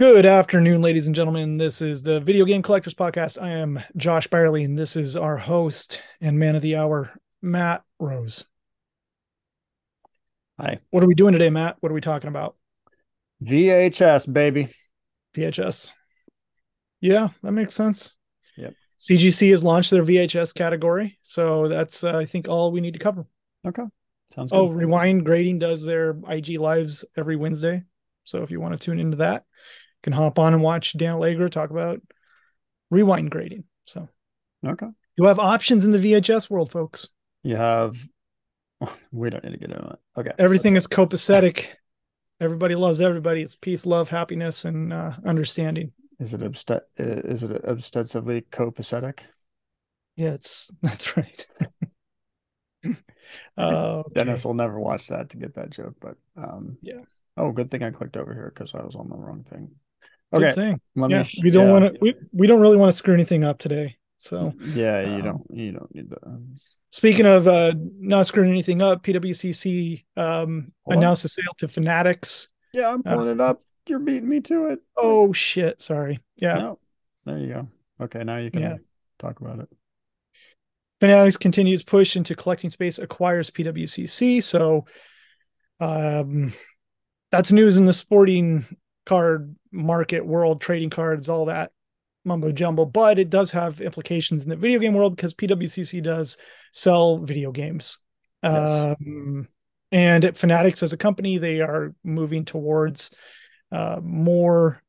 Good afternoon, ladies and gentlemen. This is the Video Game Collectors Podcast. I am Josh Byerly, and this is our host and man of the hour, Matt Rose. Hi. What are we doing today, Matt? What are we talking about? VHS, baby. VHS. Yeah, that makes sense. Yep. CGC has launched their VHS category, so that's I think all we need to cover. Okay. Sounds Oh, good. Rewind Grading does their IG lives every Wednesday, so if you want to tune into that, you can hop on and watch Dan Allegra talk about rewind grading. So Okay. you have options in the VHS world, folks. You have, we don't need to get into it. Okay. Everything is copacetic. Everybody loves everybody. It's peace, love, happiness, and understanding. Is it obsessively copacetic? Yeah, it's that's right. Dennis Okay. will never watch that to get that joke, but Yeah. oh, good thing I clicked over here because I was on the wrong thing. Good Okay. thing. Let me Yeah. We don't yeah. want to. We don't really want to screw anything up today. So, Yeah, um, you don't need the speaking of not screwing anything up, PWCC hold on. announced a sale to Fanatics. Yeah, I'm Uh, pulling it up. You're beating me to it. oh shit! Sorry. Yeah. No. There you go. Okay, now you Yeah. can talk about it. Fanatics continues push into collecting space, acquires PWCC. So um, that's news in the sporting card market world, trading cards, all that mumbo jumbo. But it does have implications in the video game world because PWCC does sell video games. Yes. Um, and at Fanatics as a company, they are moving towards more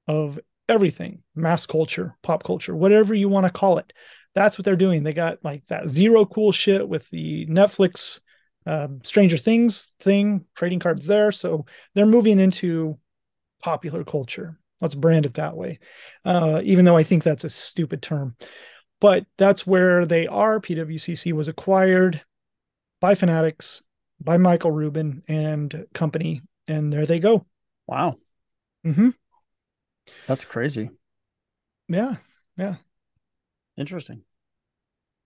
of everything, mass culture, pop culture, whatever you want to call it. That's what they're doing. They got like that zero cool shit with the Netflix Stranger Things thing, trading cards there. So they're moving into popular culture. Let's brand it that way. Even though I think that's a stupid term, but that's where they are. PWCC was acquired by Fanatics, by Michael Rubin and company, and there they go. Wow. Mm-hmm. That's crazy. Yeah, yeah. Interesting.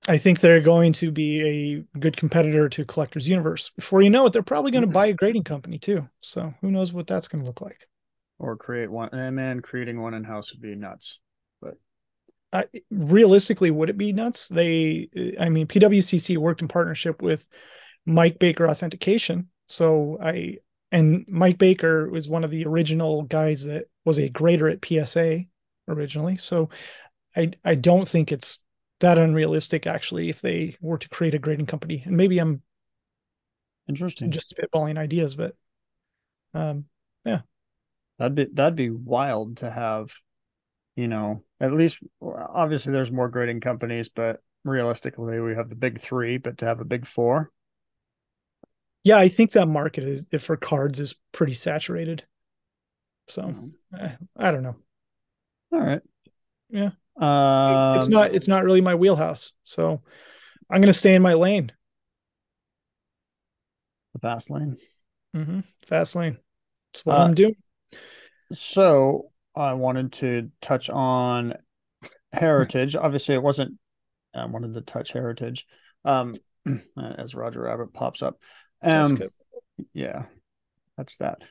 I think they're going to be a good competitor to Collector's Universe. Before you know it, they're probably going to buy a grading company too. So who knows what that's going to look like? Or create one. And man, creating one in house would be nuts. But Realistically, would it be nuts? I mean, PWCC worked in partnership with Mike Baker Authentication. And Mike Baker was one of the original guys that was a grader at PSA originally. So I don't think it's that unrealistic actually if they were to create a grading company. And maybe I'm interesting. just spitballing ideas, but um, yeah, That'd be wild to have, at least obviously there's more grading companies, but realistically we have the big three, but to have a big four. yeah, I think that market is for cards is pretty saturated. So All I don't know. right. Yeah, Um, it's not really my wheelhouse. So I'm gonna stay in my lane. the fast lane. Fast lane. That's what Uh, I'm doing. so I wanted to touch on heritage. Obviously it wasn't, I wanted to touch heritage. Um, as Roger Rabbit pops up. Um, Jessica. yeah, that's that.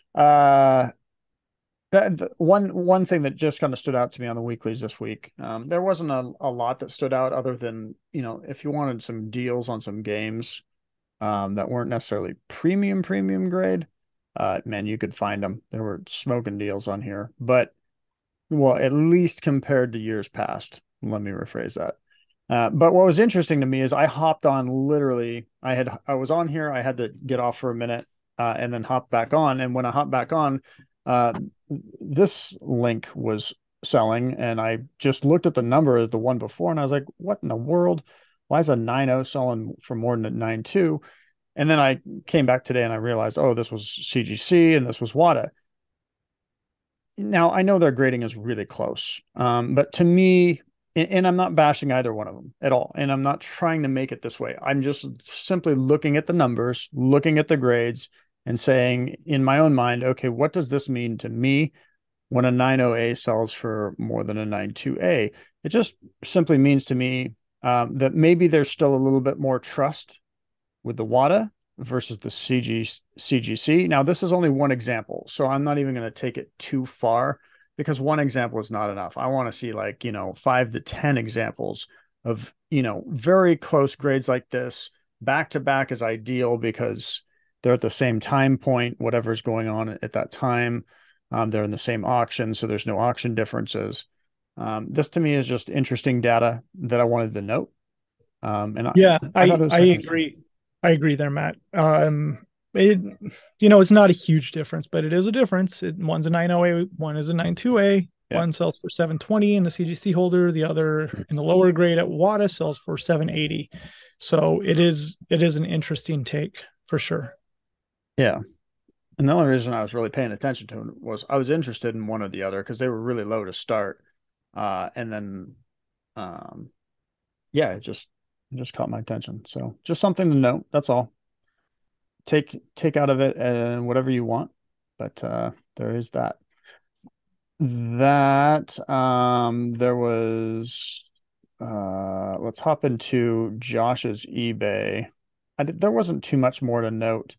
That one thing that just kind of stood out to me on the weeklies this week. There wasn't a lot that stood out other than, if you wanted some deals on some games that weren't necessarily premium grade, man, you could find them. There were smoking deals on here, but well, at least compared to years past. Let me rephrase that. But what was interesting to me is I hopped on literally. I was on here. I had to get off for a minute and then hop back on. And when I hopped back on, uh, this link was selling, and I just looked at the number of the one before, and I was like, "What in the world? Why is a 9.0 selling for more than a 9.2?" And then I came back today and I realized, oh, this was CGC and this was WATA. Now I know their grading is really close, but to me, and I'm not bashing either one of them at all, and I'm not trying to make it this way. I'm just simply looking at the numbers, looking at the grades, and saying in my own mind, okay, what does this mean to me when a 9.0A sells for more than a 9.2A? It just simply means to me that maybe there's still a little bit more trust with the WATA versus the CGC. Now, this is only one example, so I'm not even going to take it too far. because one example is not enough. I want to see like, 5 to 10 examples of, very close grades like this. Back to back is ideal because they're at the same time point, whatever's going on at that time. They're in the same auction, so there's no auction differences. This to me is just interesting data that I wanted to note. And Yeah, I thought it was I interesting. agree. I agree there, Matt. It it's not a huge difference, but it is a difference. One's a 90A, one is a 92A. Yeah. One sells for 720 in the CGC holder, the other in the lower grade at WATA sells for 780. So it is an interesting take for sure. Yeah. And the only reason I was really paying attention to it was I was interested in one or the other because they were really low to start. And then, yeah, it just caught my attention. So just something to note. That's all. Take out of it and whatever you want, but there is that. There was. Let's hop into Josh's eBay. There wasn't too much more to note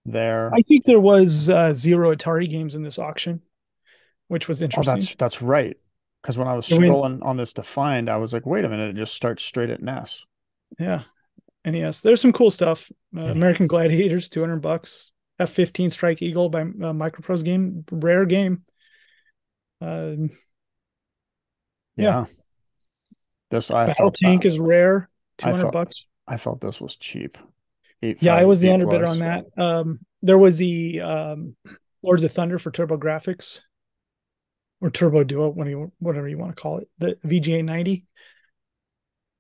there. I think there was 0 Atari games in this auction, which was Oh, interesting. that's right. Because when I was It went, scrolling on this to find, I was like, wait a minute, it just starts straight at NES. yeah, NES. There's some cool stuff. American NES. Gladiators, $200. F-15 Strike Eagle by Microprose game, rare game. Uh, yeah, Yeah. This I Battle felt that Tank is rare, I 200 felt bucks. I felt this was cheap. Yeah, I 85 was the B underbidder on plus. that. There was the Lords of Thunder for Turbo Graphics or Turbo Duo, whatever you want to call it. The VGA 90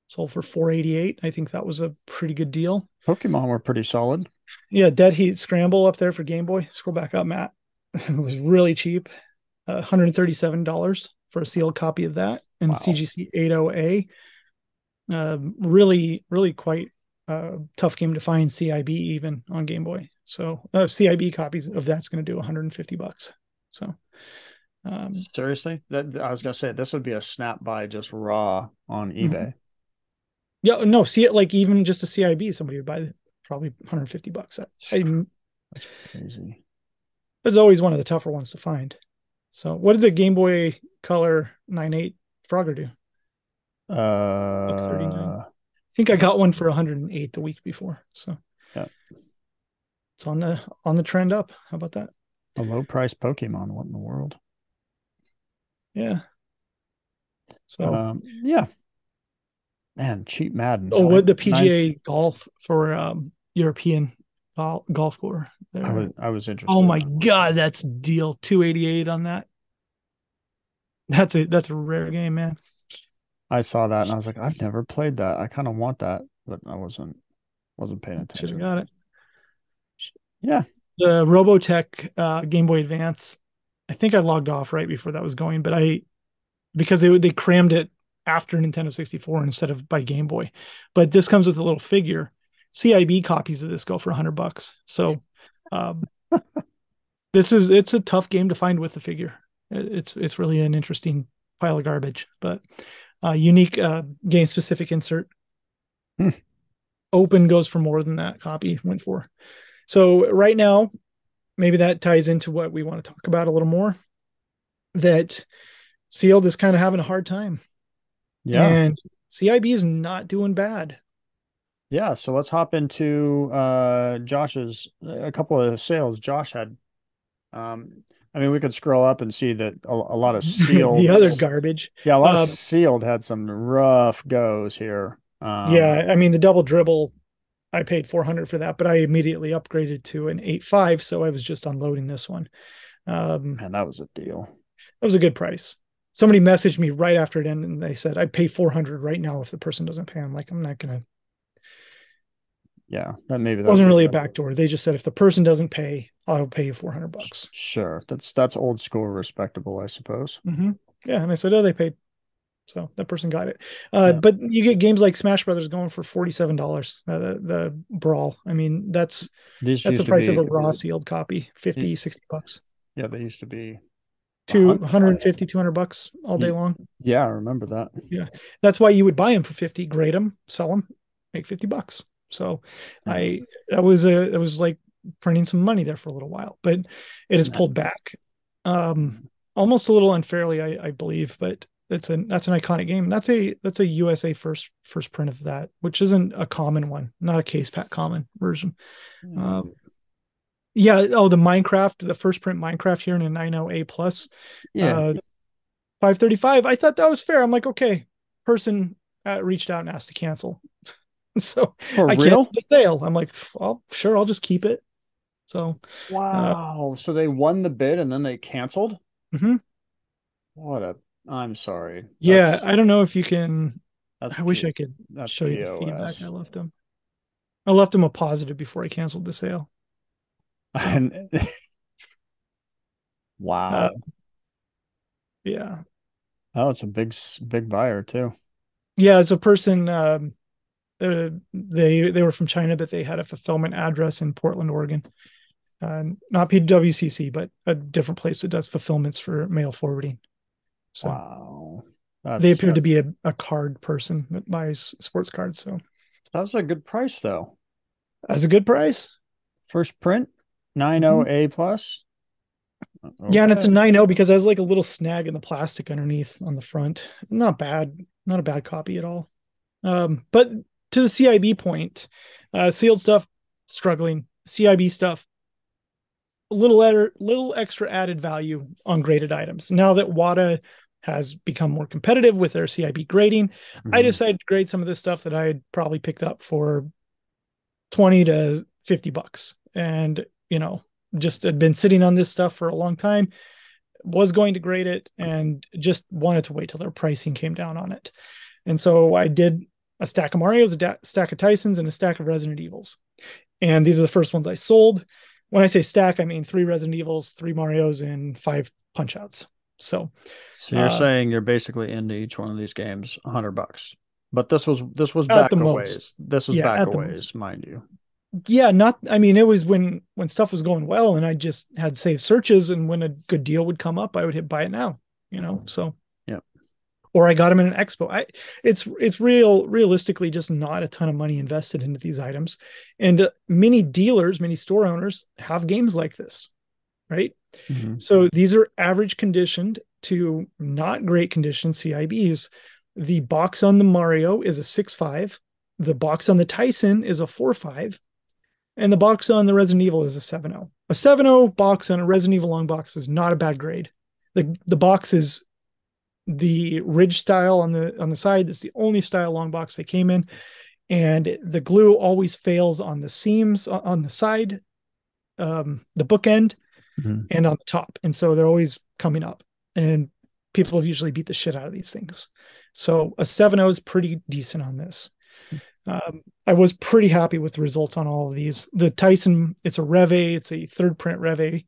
sold for 488. I think that was a pretty good deal. Pokemon were pretty solid. Yeah, Dead Heat Scramble up there for Game Boy. Scroll back up, Matt. It was really cheap. $137 for a sealed copy of that. And Wow. CGC 80A. Really, really quite tough game to find CIB even on Game Boy. So CIB copies of that's going to do $150. So Seriously? That I was gonna say this would be a snap buy just raw on mhm. eBay. Yeah, no, see it like even just a CIB, somebody would buy probably $150. That's crazy. It's always one of the tougher ones to find. So what did the Game Boy Color 9.8 Frogger do? Buck 39. Uh, I think I got one for 108 the week before. So yeah. it's on the trend up. How about that? A low price Pokemon. What in the world? Yeah. But So yeah. Man, cheap Madden. oh, what the Nine. PGA golf for European golf score there. I was Oh interested. my god, that's a deal. 288 on that. That's a rare game, man. I saw that and I was like, I've never played that. I kind of want that, but I wasn't paying Should have attention. got it. Yeah. The Robotech Game Boy Advance. I think I logged off right before that was going, but because they crammed it after Nintendo 64 instead of by Game Boy. But this comes with a little figure. CIB copies of this go for $100. So um, it's a tough game to find with the figure. It's really an interesting pile of garbage, but unique game specific insert. Hmm. Open goes for more than that copy went for. So right now, maybe that ties into what we want to talk about a little more. That sealed is kind of having a hard time. Yeah. And CIB is not doing bad. Yeah. So let's hop into Josh's a couple of sales Josh had. I mean, we could scroll up and see that a lot of The sealed. other garbage. Yeah, a lot of Um, sealed had some rough goes here. yeah, I mean the double dribble, I paid 400 for that, but I immediately upgraded to an 8.5, so I was just unloading this one. Man, that was a deal. That was a good price. Somebody messaged me right after it ended and they said I'd pay 400 right now if the person doesn't pay. I'm like, I'm not gonna. Yeah, that maybe It that's wasn't it. really a backdoor. They just said if the person doesn't pay, I'll pay you $400. Sure. That's old school respectable, I suppose. Mm-hmm. Yeah, and I said, oh, they paid. So that person got it. Yeah. But you get games like Smash Brothers going for $47. The Brawl. I mean, that's These the used to price of be a raw sealed copy, 50, $60. yeah, they used to be a To hunt. 150, $200 all day long. Yeah, I remember that. Yeah. That's why you would buy them for 50, grade them, sell them, make $50. So Yeah. it was like printing some money there for a little while, but it has pulled back. almost a little unfairly, I believe, but that's an iconic game. That's a USA first print of that, which isn't a common one, not a case pack common version. Hmm. Yeah. Oh, the first print Minecraft here in a 90A plus, Yeah. uh, 535. I thought that was fair. I'm like, okay, person reached out and asked to cancel. So For I canceled real? the sale. I'm like, well, sure, I'll just keep it. So, uh, Wow. So they won the bid and then they canceled? mhm. What a, I'm sorry. Yeah, I don't know if you can. That's I wish P I could that's show you the feedback I POS. left him. I left him a positive before I canceled the sale. So, And uh, wow. yeah, Oh, it's a big buyer too. yeah. As a person, they were from China, but they had a fulfillment address in Portland, Oregon. Not PWCC, but a different place that does fulfillments for mail forwarding. So Wow. they That's appeared to be a card person that buys sports cards. So that was a good price though. that's a good price. First print, Mhm. 90A plus. Yeah, and it's a Okay. 9.0 because there's like a little snag in the plastic underneath on the front. Not bad, not a bad copy at all. But to the CIB point, sealed stuff struggling. CIB stuff little extra added value on graded items. Now that WATA has become more competitive with their CIB grading, I Mhm. decided to grade some of this stuff that I had probably picked up for 20 to $50. And, just had been sitting on this stuff for a long time, was going to grade it and just wanted to wait till their pricing came down on it. And so I did a stack of Mario's, stack of Tysons, and a stack of Resident Evils. And these are the first ones I sold. When I say stack, I mean 3 Resident Evils, 3 Marios, and 5 Punch Outs. So So you're uh, saying you're basically into each one of these games $100. But this was at the back a most, ways. This was yeah, back at a the most, ways, mind you. yeah. Not, I mean, it was when stuff was going well, and I just had saved searches, and when a good deal would come up, I would hit buy it now. So Yeah. or I got them in an expo. It's realistically just not a ton of money invested into these items, and many dealers, many store owners have games like this, right? Mhm. So these are average conditioned to not great condition CIBs. The box on the Mario is a 6.5. The box on the Tyson is a 4.5. And the box on the Resident Evil is a 7.0. A 7.0 box on a Resident Evil long box is not a bad grade. The box is the ridge style on the side. It's the only style long box they came in. And the glue always fails on the seams on the side, the bookend, Mhm. and on the top. And so they're always coming up. And people have usually beat the shit out of these things. So a 7.0 is pretty decent on this. I was pretty happy with the results on all of these. The Tyson, it's a Rev A, it's a third print Rev A,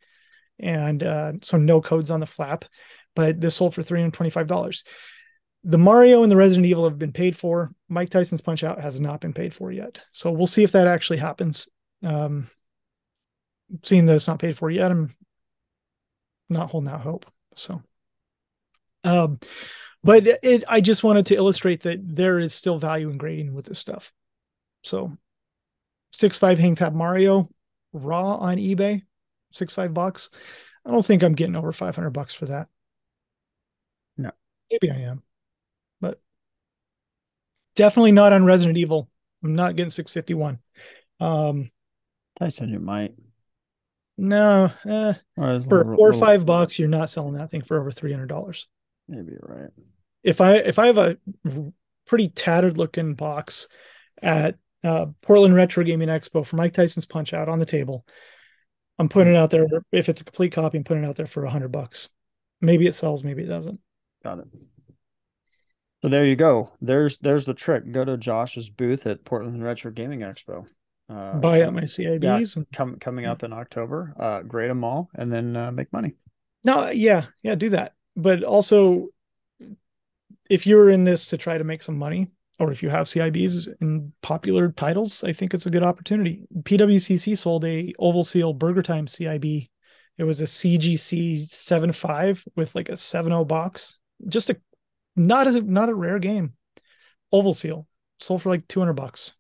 and so no codes on the flap, but this sold for $325. The Mario and the Resident Evil have been paid for. Mike Tyson's Punch Out has not been paid for yet. So we'll see if that actually happens. Um, Seeing that it's not paid for yet, I'm not holding out hope. So, um, but I just wanted to illustrate that there is still value in grading with this stuff. So 6.5 hang tab Mario raw on eBay, 6.5 bucks. I don't think I'm getting over $500 for that. No. Maybe I am, but definitely not on Resident Evil. I'm not getting 651. Um, I said you might. no, Or it's a for little, 4 or $5, you're not selling that thing for over $300. maybe you're right. If I have a pretty tattered looking box at Portland Retro Gaming Expo for Mike Tyson's Punch Out on the table, I'm putting it out there. If it's a complete copy, I'm putting it out there for $100. Maybe it sells, maybe it doesn't. Got it. So there you go. There's the trick. Go to Josh's booth at Portland Retro Gaming Expo. Buy out Come, my yeah, CIBs. And, coming yeah. up in October. Grade them all and then make money. No, yeah, do that. But also, if you're in this to try to make some money, or if you have CIBs in popular titles, I think it's a good opportunity. PWCC sold a Oval Seal Burger Time CIB. It was a CGC 7.5 with like a 7.0 box. Just a not a rare game. Oval Seal sold for like $200.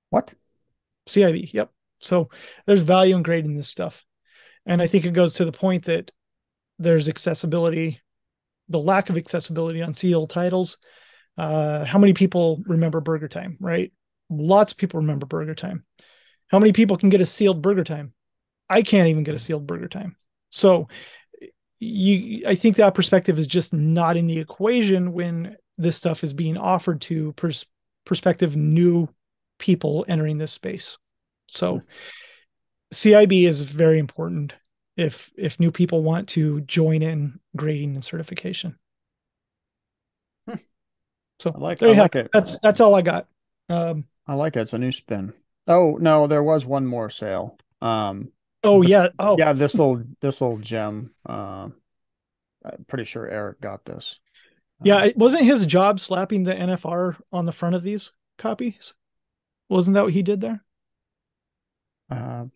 What? CIB, yep. So there's value in grading this stuff. And I think it goes to the point that there's accessibility, the lack of accessibility on sealed titles. How many people remember Burger Time, right? Lots of people remember Burger Time. How many people can get a sealed Burger Time? I can't even get a sealed Burger Time. So I think that perspective is just not in the equation when this stuff is being offered to prospective new people entering this space. So CIB is very important if new people want to join in grading and certification. So I like it. That's all I got. I like it. It's a new spin. Oh no, there was one more sale. Oh yeah. Oh yeah, this little gem. I'm pretty sure Eric got this. Yeah, it wasn't his job slapping the NFR on the front of these copies. Wasn't that what he did there?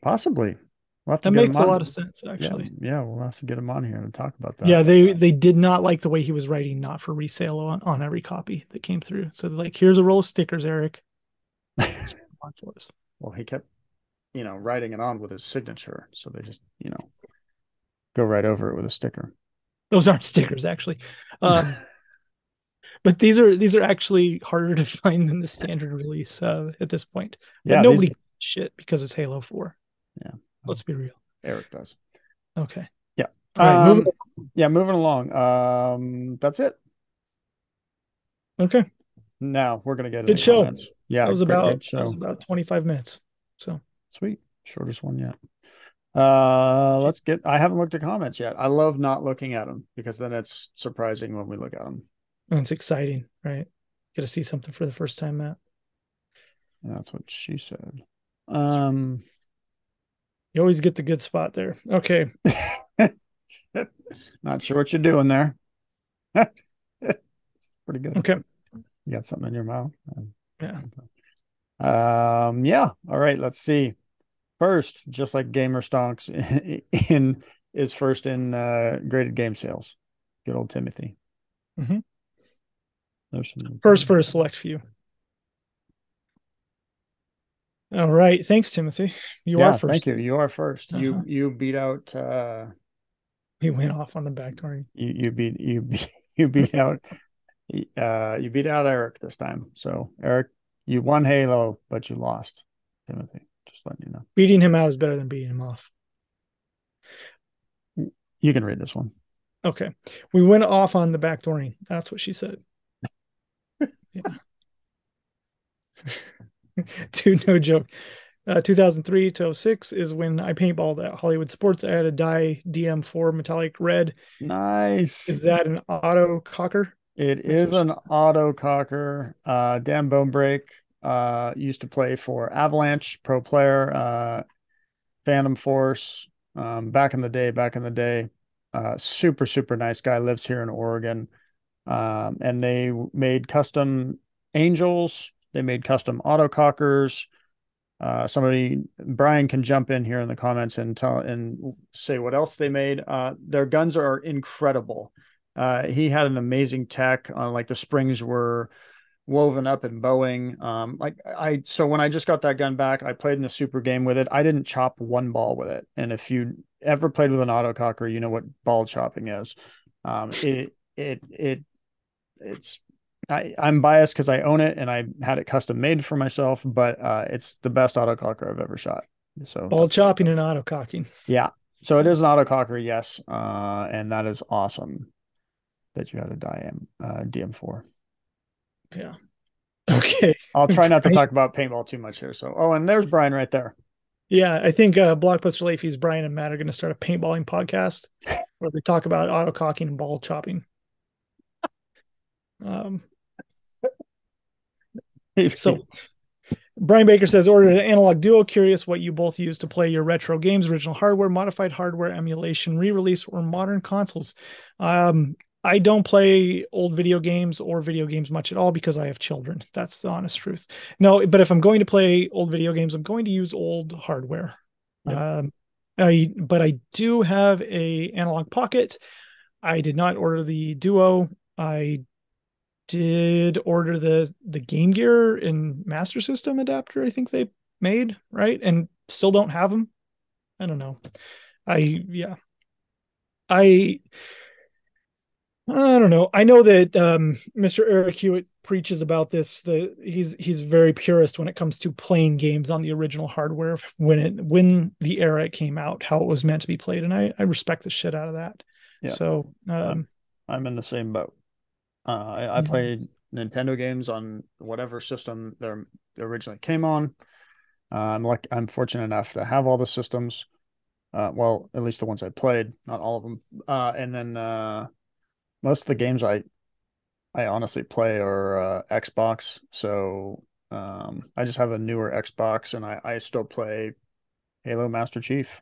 Possibly. We'll have to That get him makes a on. lot of sense, actually. Yeah, we'll have to get him on here and talk about that. Yeah, they did not like the way he was writing "not for resale" on every copy that came through. So they're like, here's a roll of stickers, Eric. Well, he kept, writing it on with his signature, so they just, go right over it with a sticker. Those aren't stickers, actually. But these are actually harder to find than the standard release at this point. But nobody shit because it's Halo 4. Yeah. Let's be real. Eric does. Okay. Yeah. All right, moving along. That's it. Okay. Now we're gonna get good show. Comments. Yeah, that was about 25 minutes. So sweet. Shortest one yet. I haven't looked at comments yet. I love not looking at them because then it's surprising when we look at them. And it's exciting, right? Get to see something for the first time, Matt. That's what she said. You always get the good spot there. Okay. Not sure what you're doing there. It's pretty good. Okay. You got something in your mouth? Yeah. Yeah. All right. Let's see. First, just like Gamer Stonks is first in graded game sales. Good old Timothy. Mm-hmm. First for a select few. All right. Thanks, Timothy. You are first. Thank you. You are first. You beat out he went off on the back door. You beat out Eric this time. So Eric, you won Halo, but you lost, Timothy. Just letting you know. Beating him out is better than beating him off. You can read this one. Okay. We went off on the backdooring. That's what she said. Yeah. Dude, no joke. 2003 to 06 is when I paintballed at Hollywood Sports. I had a dye DM4 metallic red. Nice. Is that an auto cocker? It is an auto cocker. Dan Bonebreak used to play for Avalanche, pro player, Phantom Force, back in the day. Super, super nice guy, lives here in Oregon. And they made custom angels. They made custom autocockers. Brian can jump in here in the comments and say what else they made. Their guns are incredible. He had an amazing tech. Like the springs were woven up in bowing. So when I just got that gun back, I played in the super game with it. I didn't chop one ball with it. And if you ever played with an autococker, you know what ball chopping is. I'm biased because I own it and I had it custom made for myself, but it's the best autococker I've ever shot. So ball chopping and autococking. Yeah. So it is an autococker, yes. And that is awesome that you had a DM4. Yeah. Okay. I'll try not to talk about paintball too much here. So, and there's Brian right there. Yeah, I think Blockbuster Leafy's Brian and Matt are going to start a paintballing podcast where they talk about autococking and ball chopping. So Brian Baker says, ordered an analog duo. Curious what you both use to play your retro games: original hardware, modified hardware, emulation, re-release, or modern consoles. I don't play old video games or video games much at all because I have children. That's the honest truth. No, but if I'm going to play old video games, I'm going to use old hardware. Yep. But I do have a analog pocket. I did not order the duo. I did order the Game Gear and Master System adapter. I think they made, right? And still don't have them. I don't know. I I don't know. I know that Mr. Eric Hewitt preaches about this. He's very purist when it comes to playing games on the original hardware when the era it came out, how it was meant to be played, and I respect the shit out of that. Yeah, So I'm in the same boat. I mhm. played Nintendo games on whatever system they originally came on. I'm fortunate enough to have all the systems. Well, at least the ones I played, not all of them. And then most of the games I honestly play are Xbox. So I just have a newer Xbox, and I still play Halo Master Chief,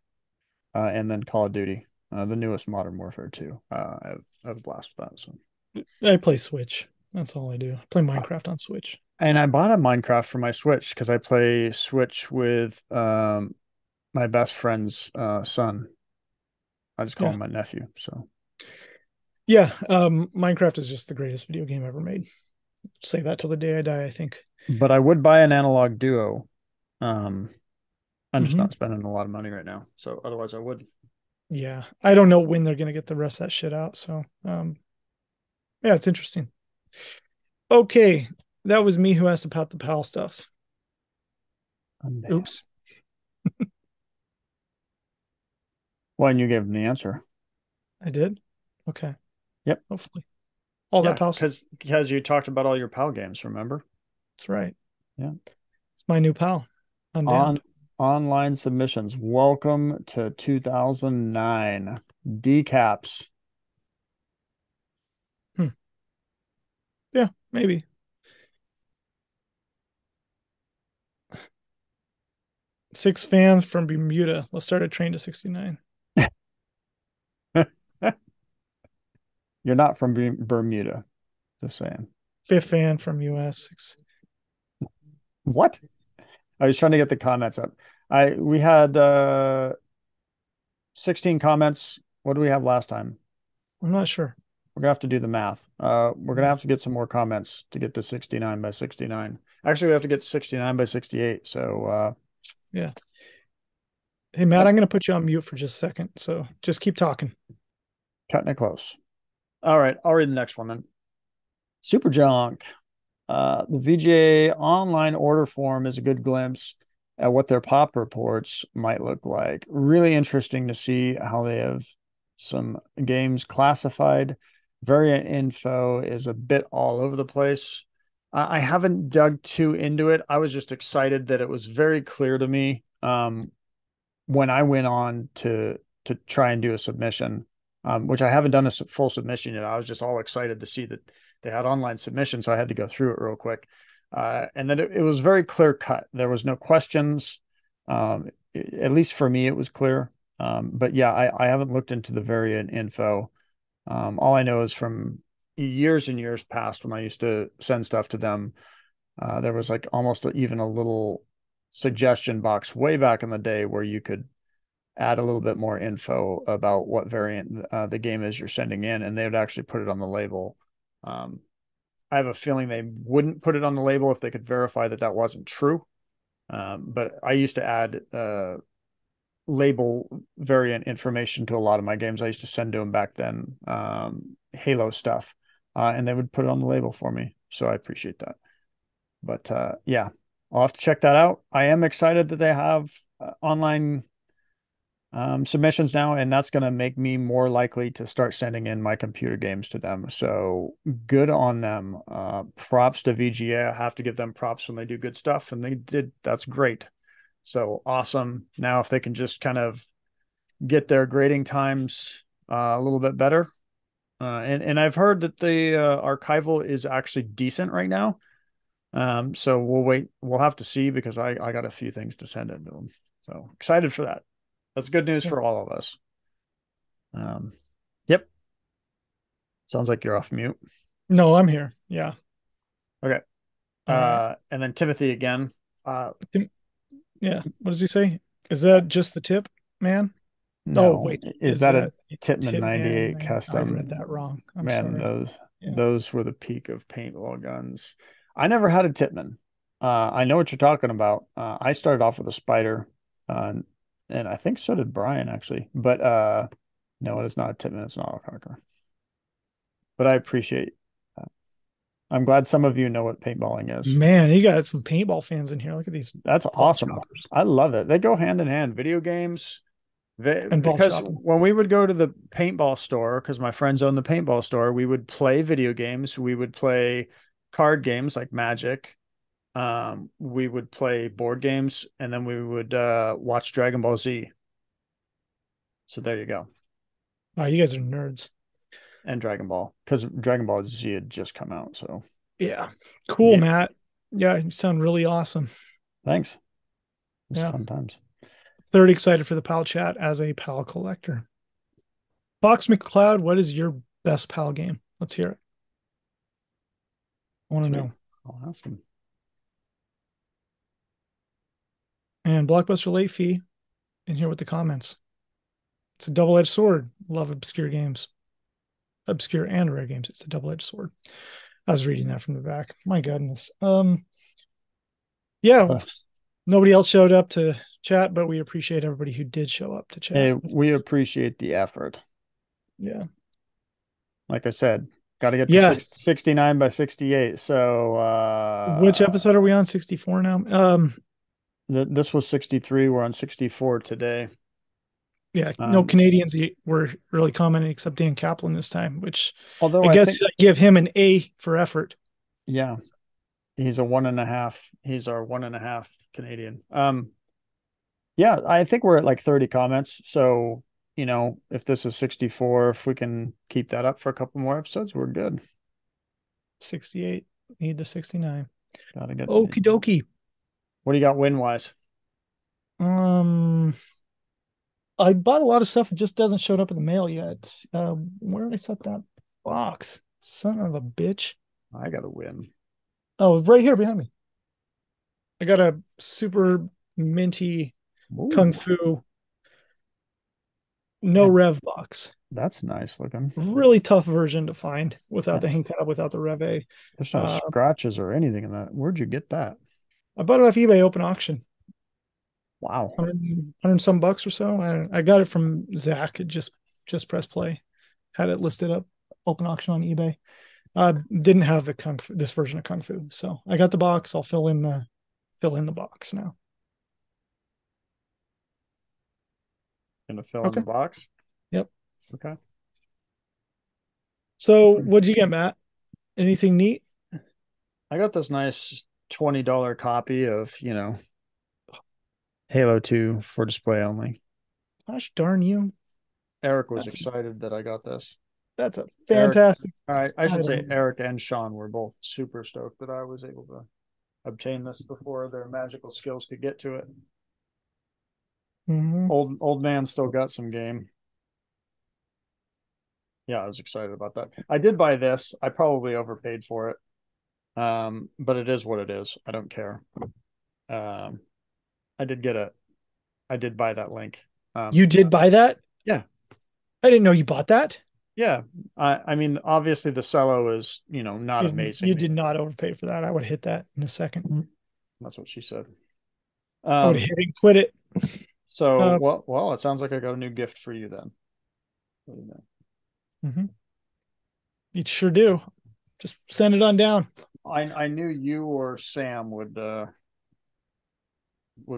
and then Call of Duty, the newest Modern Warfare 2. I have a blast with that. So. I play Switch. That's all I do. I play Minecraft on Switch. And I bought a Minecraft for my Switch because I play Switch with my best friend's son. I just call Yeah. him my nephew. So, Yeah. Minecraft is just the greatest video game ever made. Say that till the day I die, I think. but I would buy an analog duo. Um, I'm just Hmm. not spending a lot of money right now. So otherwise I would. Yeah. I don't know when they're gonna get the rest of that shit out. So yeah, it's interesting. Okay. That was me who asked about the PAL stuff. Oops. Well, and you gave him the answer. I did. Okay. Yep. Hopefully. All that Yeah, PAL stuff. because you talked about all your PAL games, remember? That's right. Yeah. It's my new pal. On Undamned. online submissions. Welcome to 2009. Decaps. Hmm. Yeah, maybe. 6 fans from Bermuda. Let's start a train to 69. You're not from Bermuda. Just saying. Fifth fan from US. What? I was trying to get the comments up. We had 16 comments. What do we have last time? I'm not sure. We're gonna have to do the math. We're gonna have to get some more comments to get to 69 by 69. Actually, we have to get 69 by 68. So Yeah. Hey, Matt, yep, I'm going to put you on mute for just a second. So just keep talking. cutting it close. All right, I'll read the next one then. Super Junk. The VGA online order form is a good glimpse at what their pop reports might look like. Really interesting to see how they have some games classified. Variant info is a bit all over the place. I haven't dug too into it. I was just excited that it was very clear to me when I went on to try and do a submission, which I haven't done a full submission yet. I was just all excited to see that they had online submission, so I had to go through it real quick. And then it was very clear cut. There was no questions. At least for me, it was clear. But yeah, I haven't looked into the variant info. All I know is from years and years past when I used to send stuff to them, there was like almost even a little suggestion box way back in the day where you could add a little bit more info about what variant the game is you're sending in, and they would actually put it on the label. Um, I have a feeling they wouldn't put it on the label if they could verify that that wasn't true. But I used to add label variant information to a lot of my games. I used to send to them back then, Halo stuff, and they would put it on the label for me. So I appreciate that. But yeah, I'll have to check that out. I am excited that they have online submissions now, and that's going to make me more likely to start sending in my computer games to them. So good on them. Props to VGA. I have to give them props when they do good stuff, and they did. That's great. So awesome. Now, if they can just kind of get their grading times a little bit better. And I've heard that the archival is actually decent right now. So we'll wait. We'll have to see because I got a few things to send into them. So excited for that. That's good news Yeah. for all of us. Um, yep. Sounds like you're off mute. No, I'm here. Yeah. Okay. All right. And then Timothy again. Uh, Yeah. What does he say? Is that just the tip, man? Oh, no, wait. is Is that a that Titman tip, 98 man? I read custom? that wrong. I'm Man, sorry. those Yeah. those were the peak of paintball guns. I never had a Titman. I know what you're talking about. I started off with a Spider, uh, and I think so did Brian actually. But No, it is not a tip, and it's not a conquer. But I appreciate that. I'm glad some of you know what paintballing is. Man, you got some paintball fans in here. Look at these That's ball awesome. choppers I love it. They go hand in hand. Video games, and ball because chopping. when we would go to the paintball store, because my friends own the paintball store, we would play video games. We would play card games like Magic. We would play board games, and then we would watch Dragon Ball Z. So there you go. Oh, you guys are nerds. And Dragon Ball, because Dragon Ball Z had just come out. So Yeah. Cool, yeah, Matt. Yeah, you sound really awesome. thanks. It's Yeah. fun times. Third excited for the PAL chat as a PAL collector. Fox McCloud, what is your best PAL game? Let's hear it. I want to know. I'll ask him. And Blockbuster late fee in here with the comments. It's a double-edged sword. Love obscure games. Obscure and rare games. It's a double-edged sword. I was reading that from the back. My goodness. Yeah, nobody else showed up to chat, but we appreciate everybody who did show up to chat. Hey, we appreciate the effort. Yeah. Like I said, got to get to 69 by 68. So which episode are we on? 64 now? This was 63. We're on 64 today. Yeah, no Canadians were really commenting except Dan Kaplan this time, which although I guess I give him an A for effort. Yeah. He's a 1.5. He's our 1.5 Canadian. Yeah, I think we're at like 30 comments. So, if this is 64, if we can keep that up for a couple more episodes, we're good. 68. Need the 69. Gotta get okie dokie. What do you got win-wise? I bought a lot of stuff. It just doesn't show up in the mail yet. Where did I set that box? Son of a bitch. I got to win. Oh, right here behind me. I got a super minty Kung Fu no rev box. That's nice looking. Really tough version to find without the hang tab, without the Rev A. There's no scratches or anything in that. Where'd you get that? I bought it off eBay open auction. Wow. 100 some bucks or so. I got it from Zach. It just press play. Had it listed up open auction on eBay. Didn't have this version of Kung Fu. So I got the box. I'll fill in the box now. Gonna fill in the box? Yep. Okay. So what'd you get, Matt? Anything neat? I got this nice $20 copy of, Halo 2 for display only. Gosh darn you. Eric was excited that I got this. That's a fantastic. I should say Eric and Sean were both super stoked that I was able to obtain this before their magical skills could get to it. Mm-hmm. Old man still got some game. Yeah, I was excited about that. I did buy this. I probably overpaid for it. But it is what it is. I don't care. I did buy that link. You did buy that? Yeah. I didn't know you bought that. Yeah. I mean, obviously the cello is, not amazing. You did not overpay for that. I would hit that in a second. That's what she said. I would hit and quit it. So, well, it sounds like I got a new gift for you then. Mm-hmm. You sure do. Just send it on down. I knew you or Sam would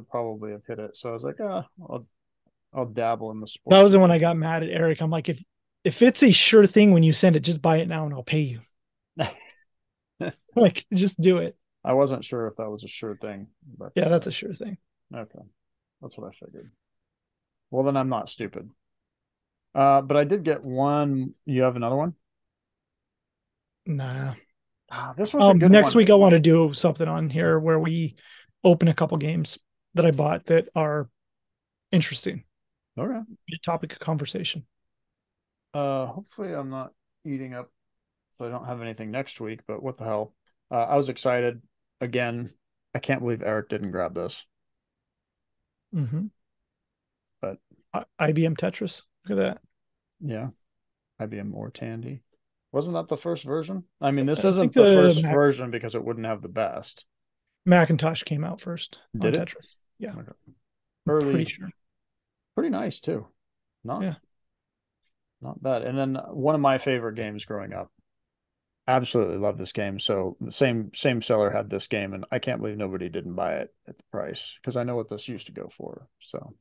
probably have hit it. So I was like, I'll dabble in the sport. That was the one I got mad at Eric. I'm like, if it's a sure thing when you send it, just buy it now and I'll pay you. Like, just do it. I wasn't sure if that was a sure thing. But yeah, that's a sure thing. Okay. That's what I figured. Well, then I'm not stupid. But I did get one. You have another one? Nah. This was a good next one. week I want to do something on here where we open a couple games that I bought that are interesting. Okay. Be a topic of conversation. Hopefully I'm not eating up so I don't have anything next week, but what the hell. I was excited. Again, I can't believe Eric didn't grab this. Mm-hmm. But IBM Tetris. Look at that. Yeah. IBM or Tandy. Wasn't that the first version? I mean, this isn't the first version because it wouldn't have the best. Macintosh came out first. Did it? Tetris. Yeah. Okay. Early. Pretty sure. Pretty nice too. Yeah. not bad. And then one of my favorite games growing up. Absolutely love this game. So the same seller had this game, and I can't believe nobody didn't buy it at the price because I know what this used to go for. So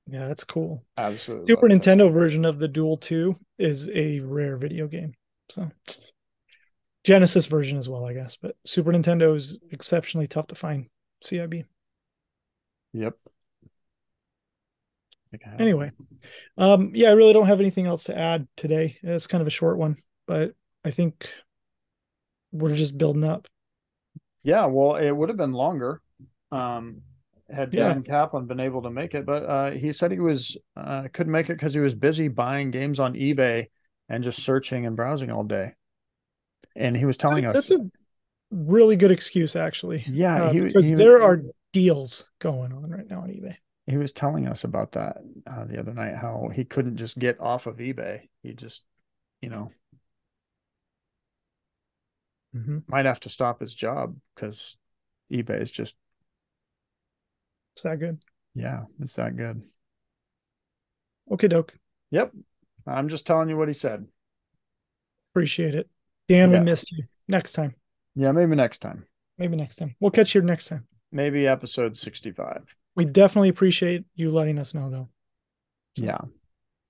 Yeah, that's cool. absolutely Super love this. Nintendo version of the Duel 2 is a rare video game. So Genesis version as well, I guess, but Super Nintendo is exceptionally tough to find CIB. Yep. Anyway, yeah, I really don't have anything else to add today. It's kind of a short one, but I think we're just building up. Yeah, well, it would have been longer had Yeah, Dan Kaplan been able to make it, but he said he was couldn't make it because he was busy buying games on eBay and just searching and browsing all day. And he was telling us, that's a really good excuse, actually, yeah, because there are deals going on right now on eBay. he was telling us about that the other night, how he couldn't just get off of eBay. He just, you know, Mm-hmm. might have to stop his job because eBay is just, Is that good? yeah, it's that good. Okay, doke. Yep. I'm just telling you what he said. Appreciate it. Dan, we Yeah. missed you. Next time. Yeah, maybe next time. Maybe next time. We'll catch you next time. Maybe episode 65. We definitely appreciate you letting us know, though. So, Yeah.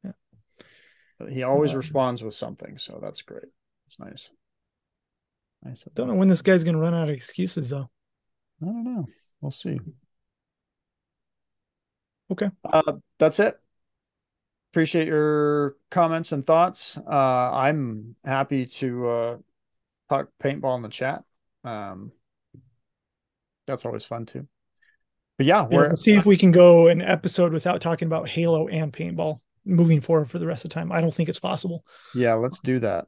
yeah. He always responds with something, so that's great. It's nice. Nice. Don't know when this guy's going to run out of excuses, though. I don't know. We'll see. Okay. That's it. Appreciate your comments and thoughts. I'm happy to talk paintball in the chat. That's always fun too. But yeah, We'll see if we can go an episode without talking about Halo and paintball moving forward for the rest of the time. I don't think it's possible. Yeah, let's do that.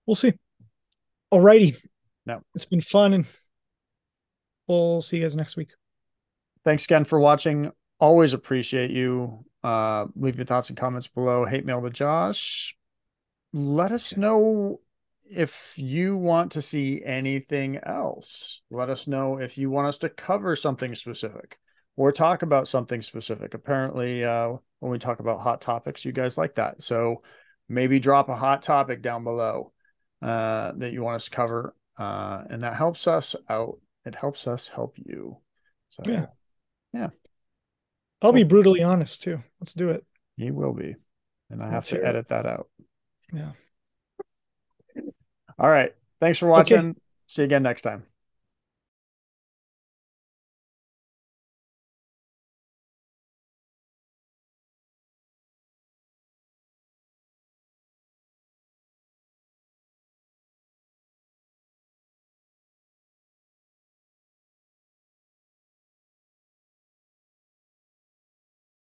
We'll see. Alrighty. No. It's been fun, and we'll see you guys next week. Thanks again for watching. Always appreciate you. Leave your thoughts and comments below. Hate mail to Josh. Let us know if you want to see anything else. Let us know if you want us to cover something specific or talk about something specific. Apparently, when we talk about hot topics, you guys like that. So maybe drop a hot topic down below that you want us to cover. And that helps us out. It helps us help you. So yeah. I'll be brutally honest too. Let's do it. He will be. And I have to edit that out. Yeah. All right. Thanks for watching. See you again next time.